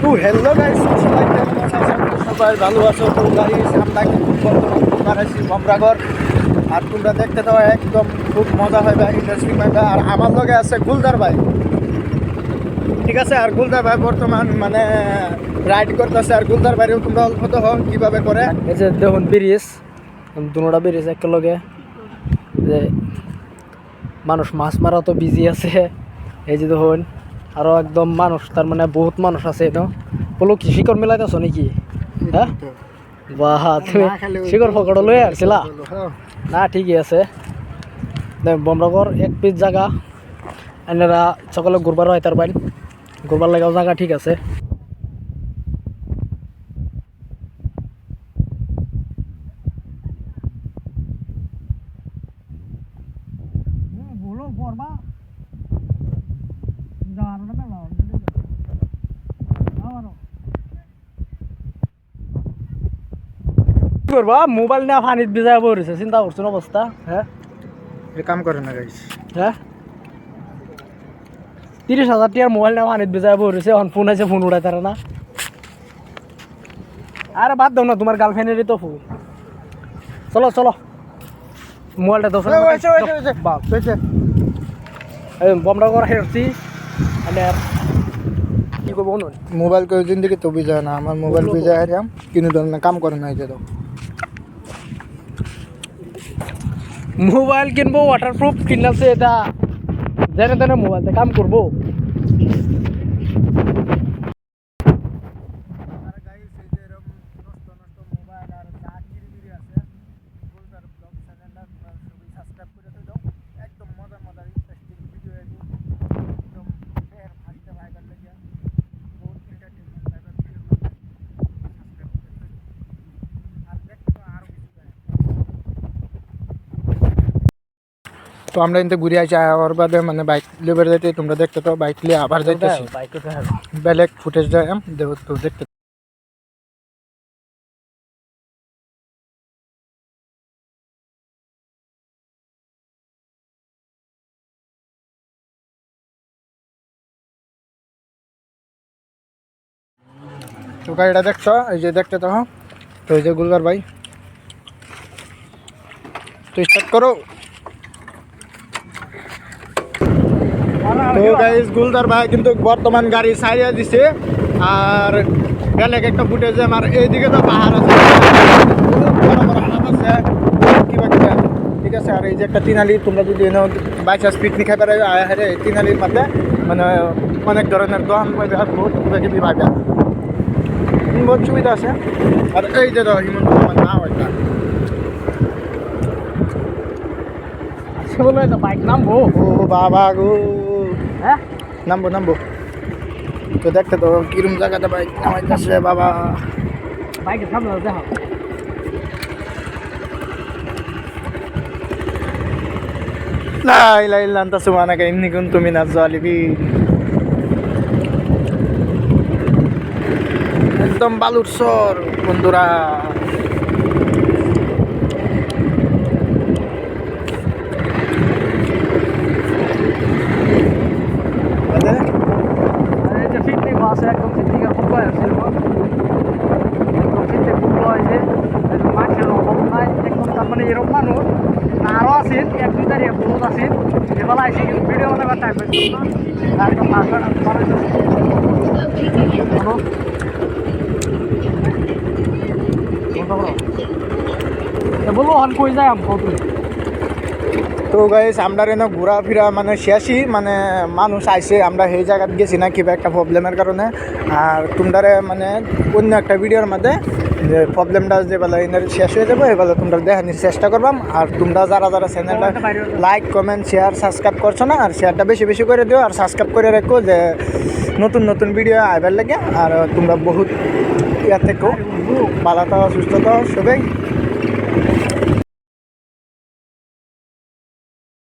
তো hello guys, সবাই কেমন আছো? আশা করি সবাই ভালো আছো। তো গাইস আমরা কিন্তু বর্তমান আছি ভমরাগড়, আর তোমরা দেখতে দাও একদম খুব মজা হবে, ইন্টারেস্টিং হবে। আর আমার লগে আছে গুলদার ভাই, ঠিক আছে? আর গুলদার ভাই বর্তমান মানে রাইড করতেছে। আর গুলদার ভাইও তোমরা অল্প তো হও কীভাবে করে। এই যে দেখুন ব্রিজ, দুটা ব্রিজ একেলগে, যে মানুষ মাছ মারা তো বিজি আছে। এই যে দেখুন আরো একদম মানুষ, তার মানে বহুত মানুষ আছে। এটা বলো কি শিকড় মিলাইতেছ নাকি? হ্যাঁ, বাহ, তুমি শিকড় ফকড় লই আসছিলা না? ঠিকই আছে। বমরাগড় এক পিস জায়গা, এনারা সকলে ঘুরবার হয়, তার বাইন ঘুরবার লাগাও জায়গা ঠিক আছে। করবা মোবাইল না পানিত ভিজাই পড়েছে, চিন্তা করছেন অবস্থা? হ্যাঁ, কাম করে না গাইস। হ্যাঁ, 30,000 টিয়ার মোবাইল না পানিত ভিজাই পড়েছে। এখন ফোন আছে, ফোন উঠাই তারা না। আরে বাদ দাও না, তোমার গার্লফ্রেন্ডেরই তো ফোন। চলো চলো, মোবাইলটা দোষ বমরা করা হেরছি। কি করবো বলুন, মোবাইল কেউ জিন্দগি তো বিজয় না, আমার মোবাইল বিজয় হারিয়াম কিন্তু ধরনের কাম করে না। এই যে তো মোবাইল কিনবো ওয়াটারপ্রুফ কিনলামছে, এটা জেনে তেনে মোবাইলতে কাম করবো। তো আমরা কিন্তু ঘুরে আসি, আর বাদে মানে বাইক লিয়ে যাইতে তোমরা দেখতে তো বাইক লিয়ে আবার যাইতেছি। বেলেগ ফুটেজ যায় দেখো তো দেখতে। তো গাড়িটা দেখছো, এই যে দেখতে তো। তো এই যে গুলবার ভাই, তো স্টার্ট করো। তো গাইস গুলদার ভাই কিন্তু বর্তমান গাড়ি সারিয়ে দিছে। আর বেলেগ একটা ফুটেজ আমার এইদিকে তো পাহাড় আছে, কিবা কিবা, ঠিক আছে? আর এই যে একটা তিনালি, তোমরা যদি বাই চান্স পিকনিক খাইতে পারে তিনালির মাঠে, মানে অনেক ধরনের দোকান পাইবে আর বহুত কিবি পাইবে, বহুত সুবিধা আছে। আর এই যে হিমন্ত আমার নাম একটা বাইক নামবো। ও বাবা গো, হ্যাঁ, নামবো নামবো। তো দেখতে তো কিরম জায়গাটা বাইক নামাইতেছে বাবা। বাইকের সামনে দেখো। লাই লাই লান্তা সুমানা কা ইন্নি কুন তুমি না জালিবি। একদম বালুর চর বন্ধুরা। পিকনিক আছে, একদম পিকনিকের ফুল আছে, পিকনিক ফুল হয়েছে, মানুষের অভাব নাই একদম। তার মানে এরকম মানুষ আরও আছে, এক দুই তারিখ বহুত আছে। এবার আইসি কিন্তু ভিডিও বানাবার টাইম পাইছি না, একদম বলো হন কই যায় আমি কত। তো গাইস আমরা এনে ঘোরাফেরা মানে শেষই, মানে মানুষ আইসে, আমরা সেই জায়গাত গেছি না কিবা একটা প্রবলেমের কারণে। আর তোমরা মানে অন্য একটা ভিডিওর মধ্যে যে প্রবলেমটা যে বেলা এনার শেষ হয়ে যাবো এবেলা তোমরা দেখানোর চেষ্টা করবাম। আর তোমরা যারা যারা চ্যানেলটা লাইক কমেন্ট শেয়ার সাবস্ক্রাইব করছো না, আর শেয়ারটা বেশি বেশি করে দিও, আর সাবস্ক্রাইব করে রাখো যে নতুন নতুন ভিডিও আইবার লাগে। আর তোমরা বহুত ইয়ার থেকেও ভালো থাকো, সুস্থ থাকো সবাই।